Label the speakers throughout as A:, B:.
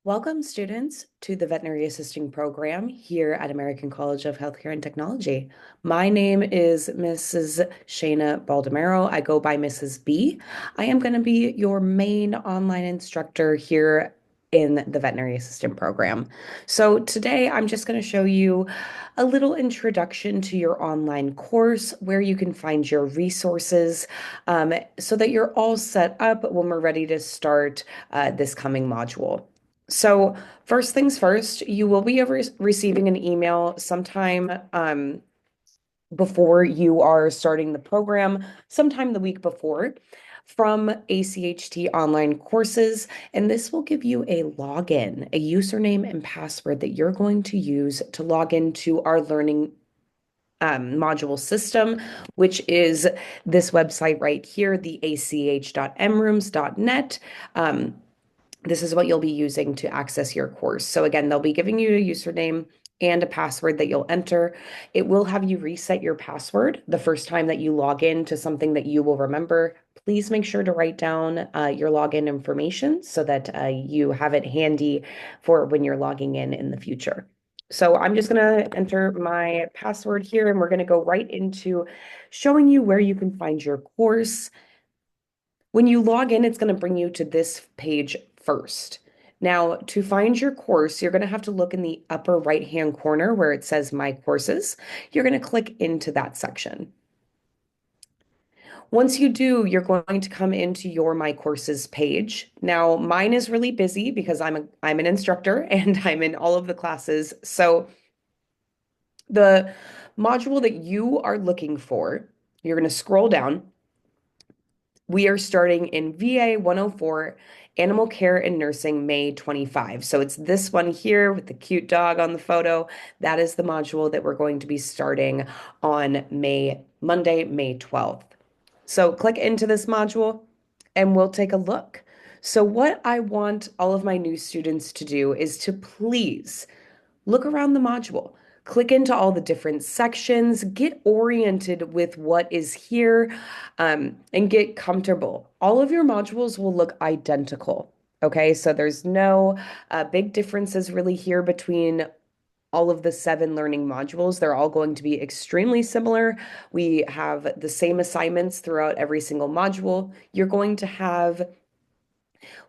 A: Welcome, students, to the Veterinary Assisting Program here at American College of Healthcare and Technology. My name is Mrs. Shayna Baldomero. I go by Mrs. B. I am going to be your main online instructor here in the Veterinary Assistant Program. So today I'm just going to show you a little introduction to your online course, where you can find your resources, so that you're all set up when we're ready to start this coming module. So, first things first, you will be receiving an email sometime before you are starting the program, sometime the week before, from ACHT online courses. And this will give you a login, a username and password that you're going to use to log into our learning module system, which is this website right here, the ach.mrooms.net. This is what you'll be using to access your course. So again, they'll be giving you a username and a password that you'll enter. It will have you reset your password the first time that you log in to something that you will remember. Please make sure to write down your login information so that you have it handy for when you're logging in the future. So I'm just going to enter my password here, and we're going to go right into showing you where you can find your course. When you log in, it's going to bring you to this page first. Now, to find your course, you're going to have to look in the upper right-hand corner where it says My Courses. You're going to click into that section. Once you do, you're going to come into your My Courses page. Now, mine is really busy because I'm an instructor and I'm in all of the classes. So the module that you are looking for, you're going to scroll down. We are starting in VA 104, Animal Care and Nursing, May 25. So it's this one here with the cute dog on the photo. That is the module that we're going to be starting on Monday, May 12th. So click into this module and we'll take a look. So what I want all of my new students to do is to please look around the module, click into all the different sections, get oriented with what is here, and get comfortable. All of your modules will look identical. Okay, so there's no big differences really here between all of the 7 learning modules. They're all going to be extremely similar. We have the same assignments throughout every single module. You're going to have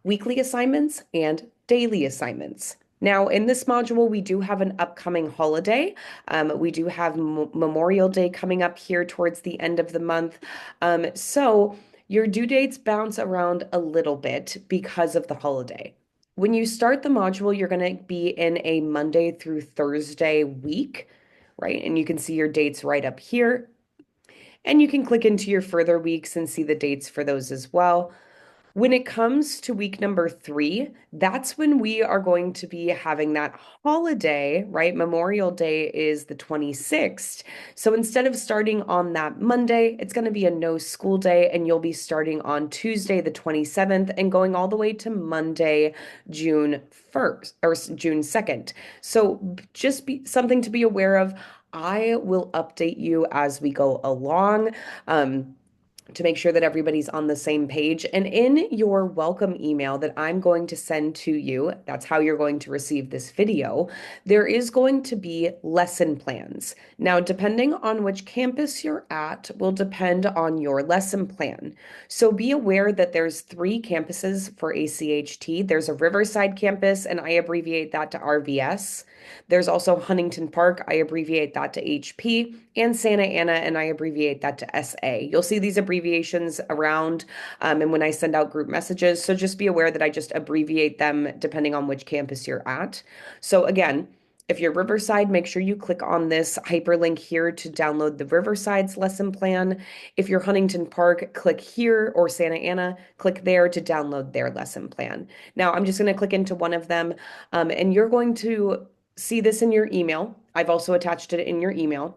A: weekly assignments and daily assignments. Now, in this module, we do have an upcoming holiday. We do have Memorial Day coming up here towards the end of the month. So your due dates bounce around a little bit because of the holiday. When you start the module, you're going to be in a Monday through Thursday week, right? And you can see your dates right up here. And you can click into your further weeks and see the dates for those as well. When it comes to week number 3, that's when we are going to be having that holiday, right? Memorial Day is the 26th. So instead of starting on that Monday, it's going to be a no school day, and you'll be starting on Tuesday, the 27th, and going all the way to Monday, June 1st or June 2nd. So just be something to be aware of. I will update you as we go along. To make sure that everybody's on the same page. And in your welcome email that I'm going to send to you, that's how you're going to receive this video, there is going to be lesson plans. Now, depending on which campus you're at will depend on your lesson plan. So be aware that there's 3 campuses for ACHT. There's a Riverside campus, and I abbreviate that to RVS. There's also Huntington Park, I abbreviate that to HP, and Santa Ana, and I abbreviate that to SA. You'll see these abbreviations around and when I send out group messages, so just be aware that I just abbreviate them depending on which campus you're at. So again, if you're Riverside, make sure you click on this hyperlink here to download the Riverside's lesson plan. If you're Huntington Park, click here, or Santa Ana, click there to download their lesson plan. Now, I'm just going to click into one of them, and you're going to see this in your email. I've also attached it in your email.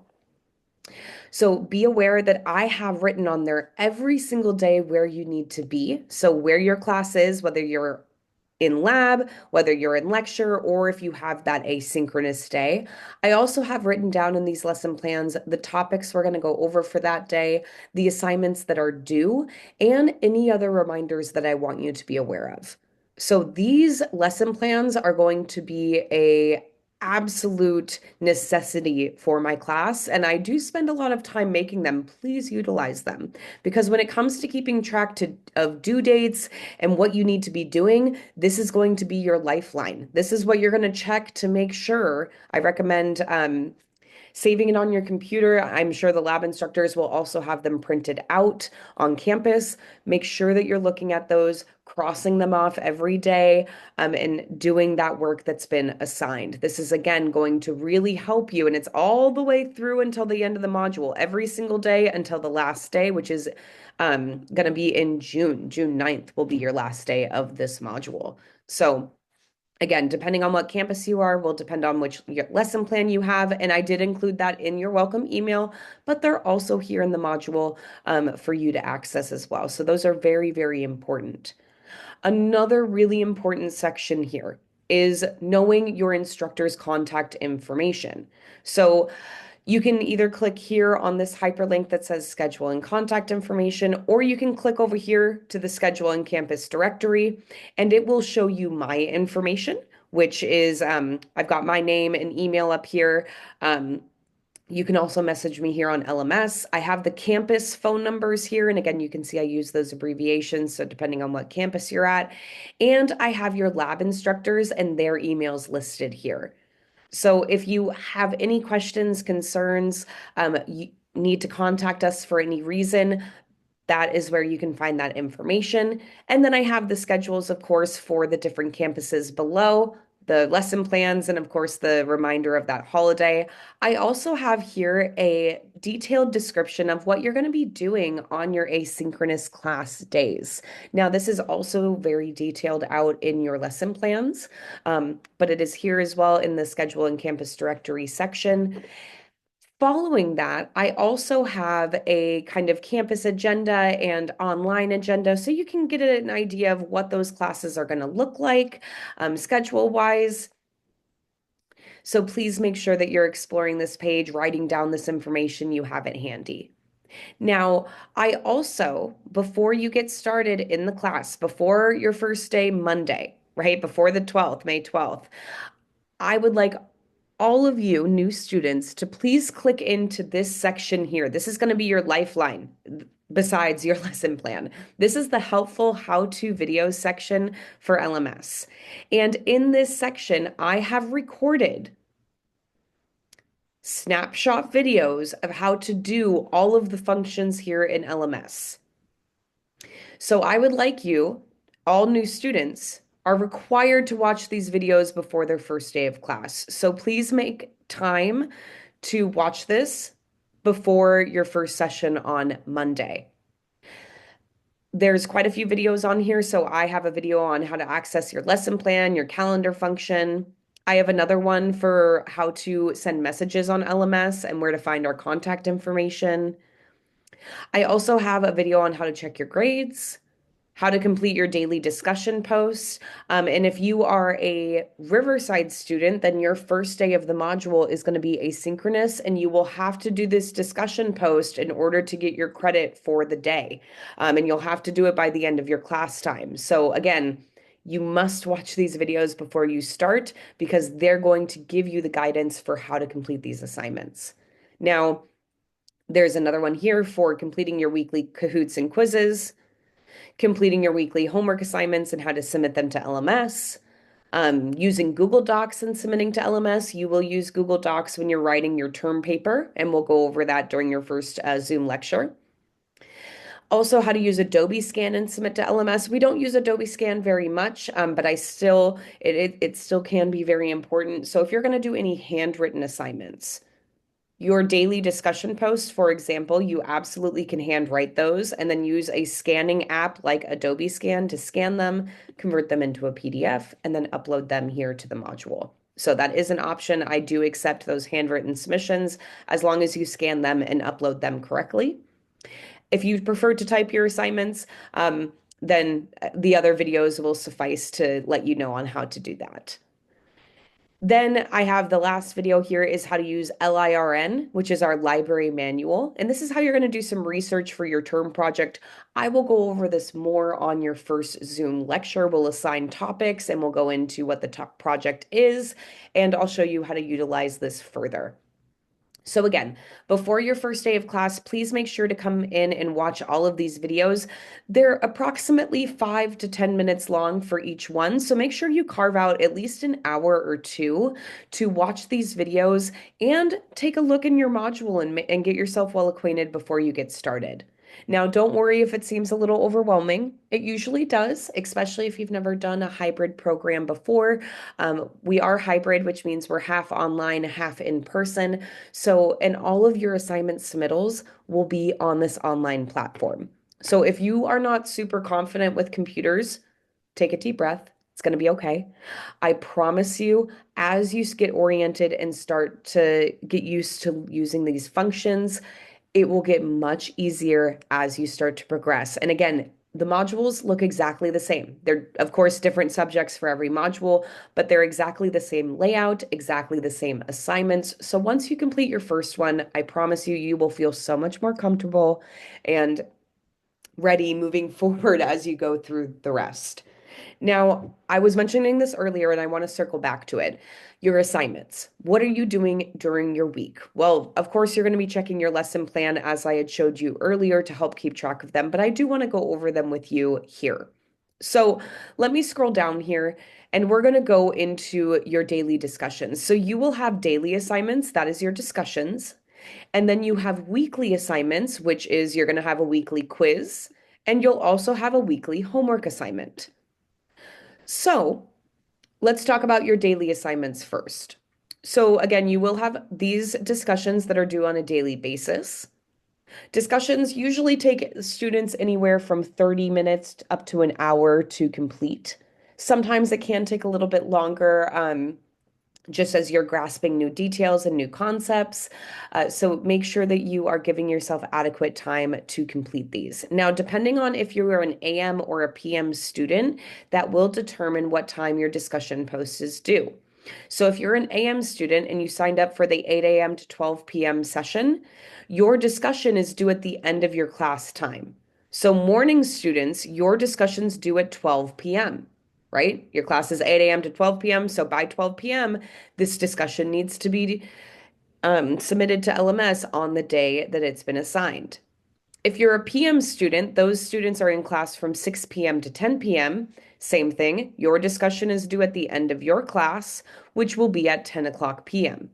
A: So be aware that I have written on there every single day where you need to be. So where your class is, whether you're in lab, whether you're in lecture, or if you have that asynchronous day. I also have written down in these lesson plans the topics we're going to go over for that day, the assignments that are due, and any other reminders that I want you to be aware of. So these lesson plans are going to be a absolute necessity for my class, and I do spend a lot of time making them. Please utilize them because when it comes to keeping track of due dates and what you need to be doing, this is going to be your lifeline. This is what you're going to check to make sure. I recommend saving it on your computer. I'm sure the lab instructors will also have them printed out on campus. Make sure that you're looking at those, crossing them off every day, and doing that work that's been assigned. This is, again, going to really help you. And it's all the way through until the end of the module, every single day until the last day, which is going to be in June. June 9th will be your last day of this module. So, again, depending on what campus you are, will depend on which lesson plan you have. And I did include that in your welcome email, but they're also here in the module for you to access as well. So those are very, very important. Another really important section here is knowing your instructor's contact information. So you can either click here on this hyperlink that says schedule and contact information, or you can click over here to the schedule and campus directory, and it will show you my information, which is I've got my name and email up here. You can also message me here on LMS. I have the campus phone numbers here. And again, you can see I use those abbreviations. So depending on what campus you're at, and I have your lab instructors and their emails listed here. So if you have any questions, concerns, you need to contact us for any reason, that is where you can find that information. And then I have the schedules, of course, for the different campuses below, the lesson plans, and of course, the reminder of that holiday. I also have here a detailed description of what you're going to be doing on your asynchronous class days. Now, this is also very detailed out in your lesson plans, but it is here as well in the schedule and campus directory section. Following that, I also have a kind of campus agenda and online agenda so you can get an idea of what those classes are going to look like schedule-wise. So please make sure that you're exploring this page, writing down this information, you have it handy. Now, I also, before you get started in the class, before your first day Monday, right, before the 12th, May 12th, I would like all of you new students to please click into this section here. This is going to be your lifeline besides your lesson plan. This is the helpful how-to videos section for LMS. And in this section, I have recorded snapshot videos of how to do all of the functions here in LMS. So I would like you, all new students, are required to watch these videos before their first day of class. So please make time to watch this before your first session on Monday. There's quite a few videos on here. So I have a video on how to access your lesson plan, your calendar function. I have another one for how to send messages on LMS and where to find our contact information. I also have a video on how to check your grades, how to complete your daily discussion posts. And if you are a Riverside student, then your first day of the module is going to be asynchronous, and you will have to do this discussion post in order to get your credit for the day. And you'll have to do it by the end of your class time. So again, you must watch these videos before you start because they're going to give you the guidance for how to complete these assignments. Now, there's another one here for completing your weekly Kahoots and quizzes, completing your weekly homework assignments and how to submit them to LMS, using Google Docs and submitting to LMS. You will use Google Docs when you're writing your term paper, and we'll go over that during your first Zoom lecture. Also, how to use Adobe Scan and submit to LMS. We don't use Adobe Scan very much, but it still can be very important. So if you're going to do any handwritten assignments, your daily discussion posts, for example, you absolutely can handwrite those and then use a scanning app like Adobe Scan to scan them, convert them into a PDF, and then upload them here to the module. So that is an option. I do accept those handwritten submissions as long as you scan them and upload them correctly. If you prefer to type your assignments, then the other videos will suffice to let you know on how to do that. Then I have the last video here is how to use LIRN, which is our library manual. And this is how you're going to do some research for your term project. I will go over this more on your first Zoom lecture. We'll assign topics and we'll go into what the top project is, and I'll show you how to utilize this further. So again, before your first day of class, please make sure to come in and watch all of these videos. They're approximately 5 to 10 minutes long for each one. So make sure you carve out at least an hour or two to watch these videos and take a look in your module and get yourself well acquainted before you get started. Now, don't worry if it seems a little overwhelming. It usually does, especially if you've never done a hybrid program before. We are hybrid, which means we're half online, half in person. So, and all of your assignment submittals will be on this online platform. So if you are not super confident with computers, take a deep breath. It's going to be okay. I promise you, as you get oriented and start to get used to using these functions, it will get much easier as you start to progress. And again, the modules look exactly the same. They're, of course, different subjects for every module, but they're exactly the same layout, exactly the same assignments. So once you complete your first one, I promise you, you will feel so much more comfortable and ready moving forward as you go through the rest. Now, I was mentioning this earlier and I want to circle back to it. Your assignments. What are you doing during your week? Well, of course, you're going to be checking your lesson plan as I had showed you earlier to help keep track of them, but I do want to go over them with you here. So let me scroll down here and we're going to go into your daily discussions. So you will have daily assignments, that is your discussions. And then you have weekly assignments, which is you're going to have a weekly quiz, and you'll also have a weekly homework assignment. So let's talk about your daily assignments first. So again, you will have these discussions that are due on a daily basis. Discussions usually take students anywhere from 30 minutes up to an hour to complete. Sometimes it can take a little bit longer. Just as you're grasping new details and new concepts. So make sure that you are giving yourself adequate time to complete these. Now, depending on if you are an AM or a PM student, that will determine what time your discussion post is due. So if you're an AM student and you signed up for the 8 a.m. to 12 p.m. session, your discussion is due at the end of your class time. So morning students, your discussion's due at 12 p.m., right? Your class is 8 a.m. to 12 p.m. So by 12 p.m., this discussion needs to be submitted to LMS on the day that it's been assigned. If you're a PM student, those students are in class from 6 p.m. to 10 p.m. Same thing. Your discussion is due at the end of your class, which will be at 10 o'clock p.m.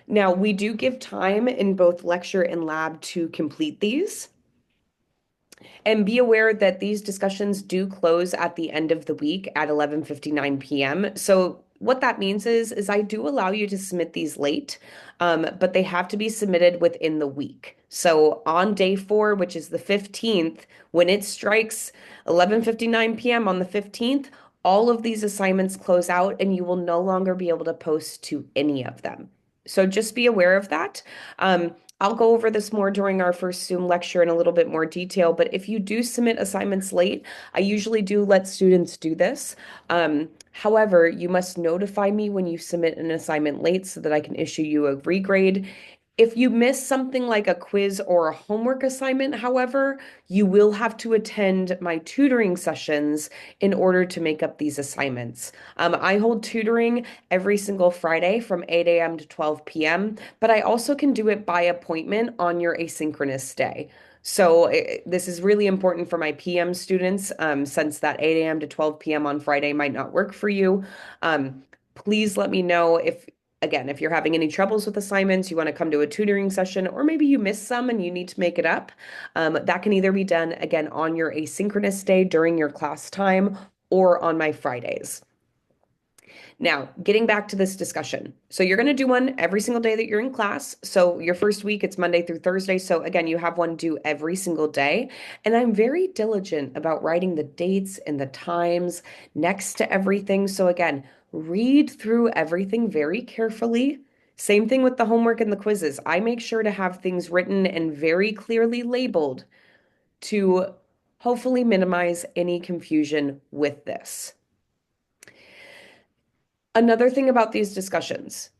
A: Now, we do give time in both lecture and lab to complete these. And be aware that these discussions do close at the end of the week at 11:59 p.m. So what that means is I do allow you to submit these late, but they have to be submitted within the week. So on day 4, which is the 15th, when it strikes 11:59 p.m. on the 15th, all of these assignments close out and you will no longer be able to post to any of them. So just be aware of that. I'll go over this more during our first Zoom lecture in a little bit more detail, but if you do submit assignments late, I usually do let students do this. However, you must notify me when you submit an assignment late so that I can issue you a regrade. If you miss something like a quiz or a homework assignment, however, you will have to attend my tutoring sessions in order to make up these assignments. I hold tutoring every single Friday from 8 a.m. to 12 p.m., but I also can do it by appointment on your asynchronous day. So this is really important for my PM students, since that 8 a.m. to 12 p.m. on Friday might not work for you. Please let me know if, again, if you're having any troubles with assignments, you want to come to a tutoring session, or maybe you missed some and you need to make it up. That can either be done, again, on your asynchronous day during your class time or on my Fridays. Now, getting back to this discussion. So you're going to do one every single day that you're in class. So your first week, it's Monday through Thursday. So again, you have one due every single day. And I'm very diligent about writing the dates and the times next to everything. So again, read through everything very carefully. Same thing with the homework and the quizzes. I make sure to have things written and very clearly labeled to hopefully minimize any confusion with this. Another thing about these discussions,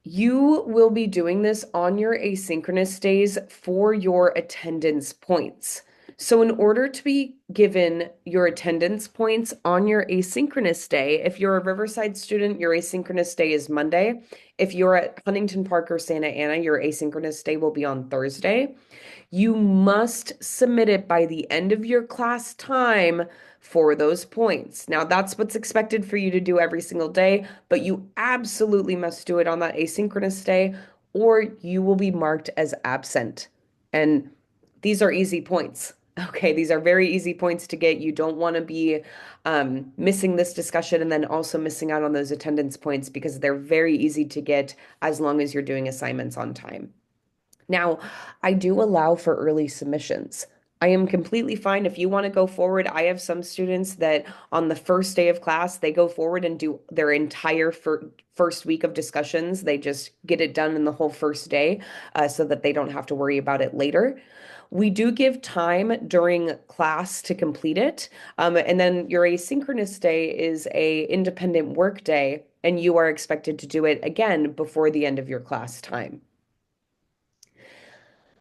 A: you will be doing this on your asynchronous days for your attendance points. So, in order to be given your attendance points on your asynchronous day, if you're a Riverside student, your asynchronous day is Monday. If you're at Huntington Park or Santa Ana, your asynchronous day will be on Thursday. You must submit it by the end of your class time for those points. Now, that's what's expected for you to do every single day, but you absolutely must do it on that asynchronous day, or you will be marked as absent. And these are easy points. Okay, these are very easy points to get. You don't want to be missing this discussion and then also missing out on those attendance points because they're very easy to get as long as you're doing assignments on time. Now, I do allow for early submissions. I am completely fine if you want to go forward. I have some students that on the first day of class, they go forward and do their entire first week of discussions. They just get it done in the whole first day so that they don't have to worry about it later. We do give time during class to complete it. And then your asynchronous day is a independent work day, and you are expected to do it again before the end of your class time.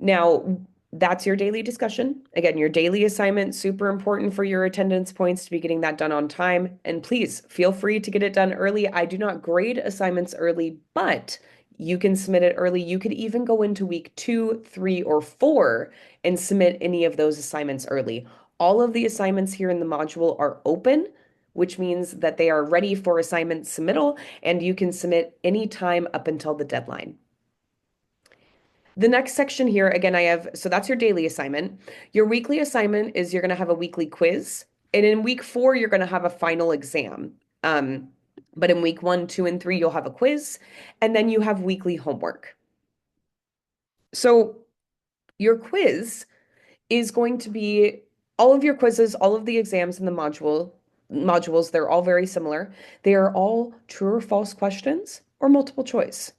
A: Now, that's your daily discussion. Again, your daily assignment, super important for your attendance points to be getting that done on time. And please feel free to get it done early. I do not grade assignments early, but you can submit it early. You could even go into week 2, 3, or 4 and submit any of those assignments early. All of the assignments here in the module are open, which means that they are ready for assignment submittal, and you can submit any time up until the deadline. The next section here, again, I have, so that's your daily assignment. Your weekly assignment is you're going to have a weekly quiz. And in week 4, you're going to have a final exam. But in week 1, 2, and 3, you'll have a quiz. And then you have weekly homework. So your quiz is going to be all of your quizzes, all of the exams in the modules, they're all very similar. They are all true or false questions or multiple choice.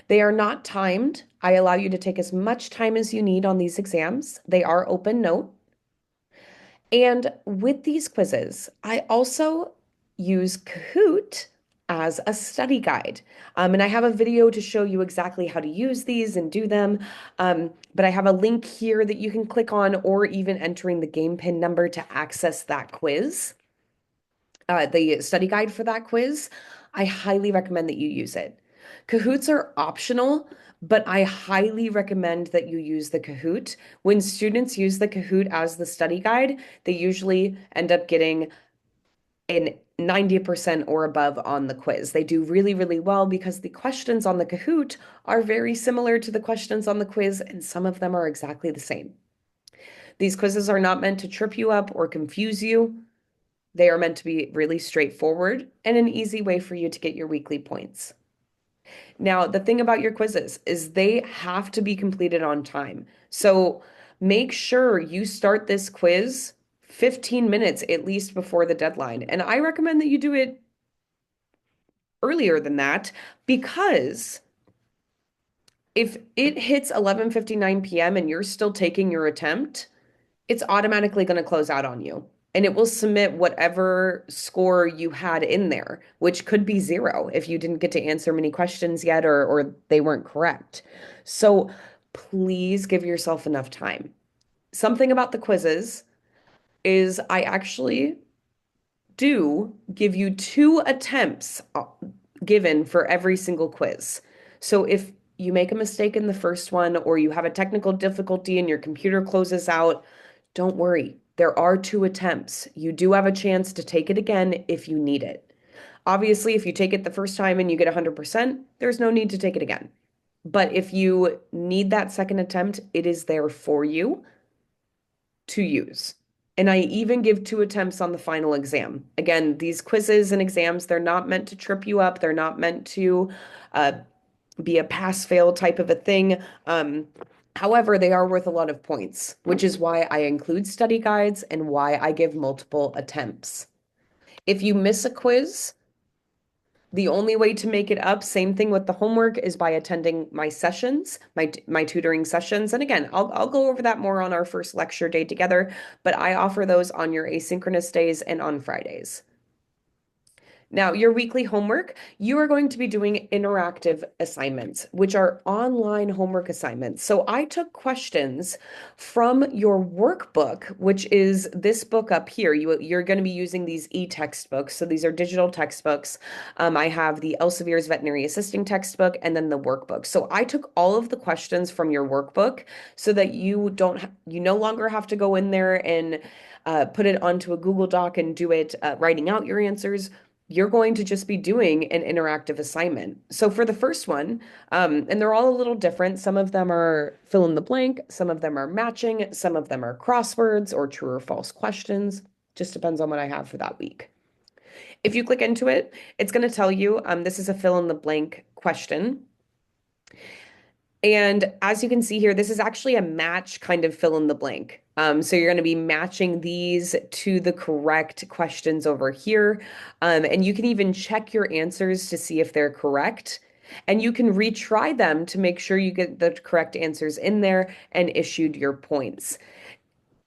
A: They are not timed. I allow you to take as much time as you need on these exams. They are open note. And with these quizzes, I also use Kahoot as a study guide. And I have a video to show you exactly how to use these and do them. But I have a link here that you can click on or even entering the game pin number to access that quiz, the study guide for that quiz. I highly recommend that you use it. Kahoots are optional, but I highly recommend that you use the Kahoot. When students use the Kahoot as the study guide, they usually end up getting an 90% or above on the quiz. They do really, really well because the questions on the Kahoot are very similar to the questions on the quiz, and some of them are exactly the same. These quizzes are not meant to trip you up or confuse you. They are meant to be really straightforward and an easy way for you to get your weekly points. Now, the thing about your quizzes is they have to be completed on time. So make sure you start this quiz 15 minutes at least before the deadline. And I recommend that you do it earlier than that because if it hits 11:59 p.m. and you're still taking your attempt, it's automatically going to close out on you. And it will submit whatever score you had in there, which could be 0 if you didn't get to answer many questions yet or they weren't correct. So please give yourself enough time. Something about the quizzes is I actually do give you 2 attempts given for every single quiz. So if you make a mistake in the first one or you have a technical difficulty and your computer closes out, don't worry. There are 2 attempts. You do have a chance to take it again if you need it. Obviously, if you take it the first time and you get 100%, there's no need to take it again. But if you need that second attempt, it is there for you to use. And I even give 2 attempts on the final exam. Again, these quizzes and exams, they're not meant to trip you up. They're not meant to uh, be a pass-fail type of a thing. However, they are worth a lot of points, which is why I include study guides and why I give multiple attempts. If you miss a quiz, the only way to make it up, same thing with the homework, is by attending my sessions, my tutoring sessions. And again, I'll go over that more on our first lecture day together, but I offer those on your asynchronous days and on Fridays. Now, your weekly homework, you are going to be doing interactive assignments, which are online homework assignments. So I took questions from your workbook, which is this book up here. You're going to be using these e-textbooks. So these are digital textbooks. I have the Elsevier's Veterinary Assisting textbook and then the workbook. So I took all of the questions from your workbook so that you no longer have to go in there and put it onto a Google Doc and do it, writing out your answers. You're going to just be doing an interactive assignment. So for the first one, and they're all a little different. Some of them are fill in the blank, some of them are matching, some of them are crosswords or true or false questions. Just depends on what I have for that week. If you click into it, it's going to tell you this is a fill in the blank question. And as you can see here, this is actually a match kind of fill in the blank. So you're going to be matching these to the correct questions over here. And you can even check your answers to see if they're correct. And you can retry them to make sure you get the correct answers in there and issued your points.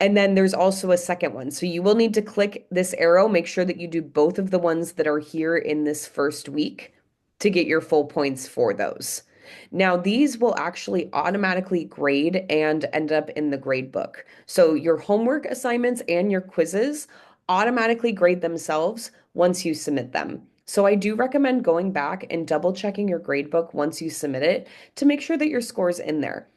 A: And then there's also a second one. So you will need to click this arrow, make sure that you do both of the ones that are here in this first week to get your full points for those. Now, these will actually automatically grade and end up in the grade book. So your homework assignments and your quizzes automatically grade themselves once you submit them. So I do recommend going back and double checking your grade book once you submit it to make sure that your score's in there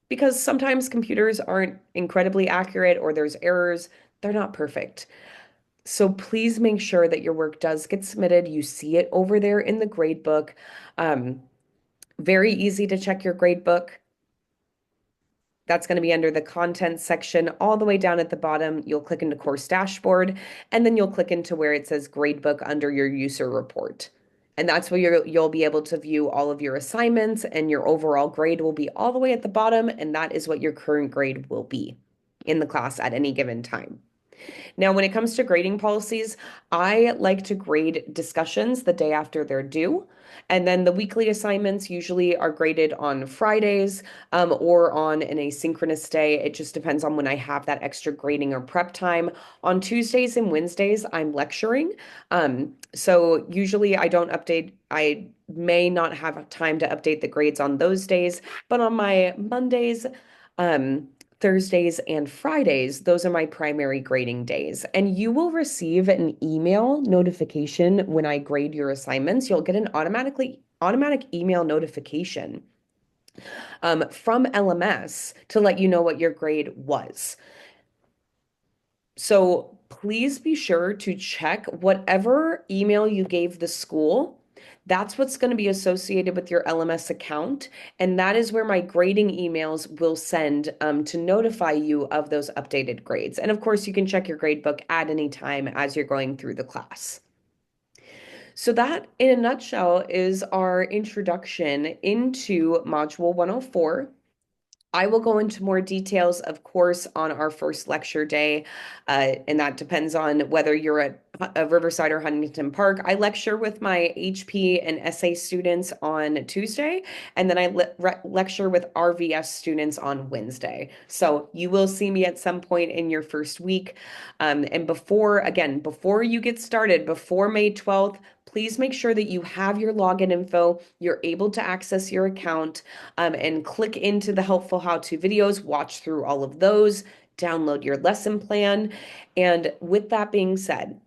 A: because sometimes computers aren't incredibly accurate or there's errors. They're not perfect. So please make sure that your work does get submitted. You see it over there in the grade book. Um, Very easy to check your grade book. That's going to be under the content section all the way down at the bottom. You'll click into course dashboard, and then you'll click into where it says gradebook under your user report. And that's where you'll be able to view all of your assignments and your overall grade will be all the way at the bottom. And that is what your current grade will be in the class at any given time. Now, when it comes to grading policies, I like to grade discussions the day after they're due. And then the weekly assignments usually are graded on Fridays or on an asynchronous day. It just depends on when I have that extra grading or prep time. On Tuesdays and Wednesdays, I'm lecturing. So usually I don't update, I may not have time to update the grades on those days, but on my Mondays, um, Thursdays and Fridays, those are my primary grading days. And you will receive an email notification when I grade your assignments. You'll get an automatic email notification from LMS to let you know what your grade was. So please be sure to check whatever email you gave the school. That's what's going to be associated with your LMS account. And that is where my grading emails will send to notify you of those updated grades. And of course, you can check your grade book at any time as you're going through the class. So that, in a nutshell, is our introduction into Module 104. I will go into more details, of course, on our first lecture day, and that depends on whether you're at Riverside or Huntington Park. I lecture with my HP and SA students on Tuesday, and then I lecture with RVS students on Wednesday. So you will see me at some point in your first week. And before you get started, before May 12th, please make sure that you have your login info, you're able to access your account, and click into the helpful how-to videos, watch through all of those, download your lesson plan. And with that being said,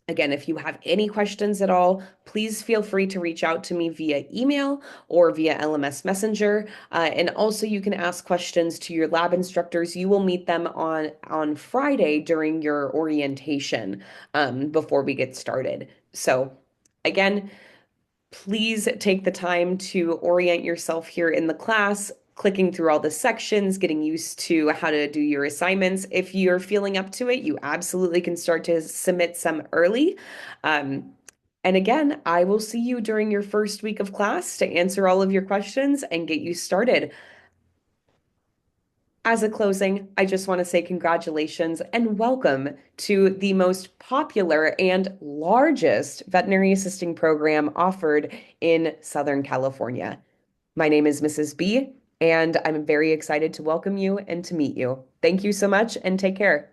A: again, if you have any questions at all, please feel free to reach out to me via email or via LMS Messenger. And also you can ask questions to your lab instructors. You will meet them on Friday during your orientation before we get started. So again, please take the time to orient yourself here in the class, clicking through all the sections, getting used to how to do your assignments. If you're feeling up to it, you absolutely can start to submit some early. And again, I will see you during your first week of class to answer all of your questions and get you started. As a closing, I just want to say congratulations and welcome to the most popular and largest veterinary assisting program offered in Southern California. My name is Mrs. B, and I'm very excited to welcome you and to meet you. Thank you so much and take care.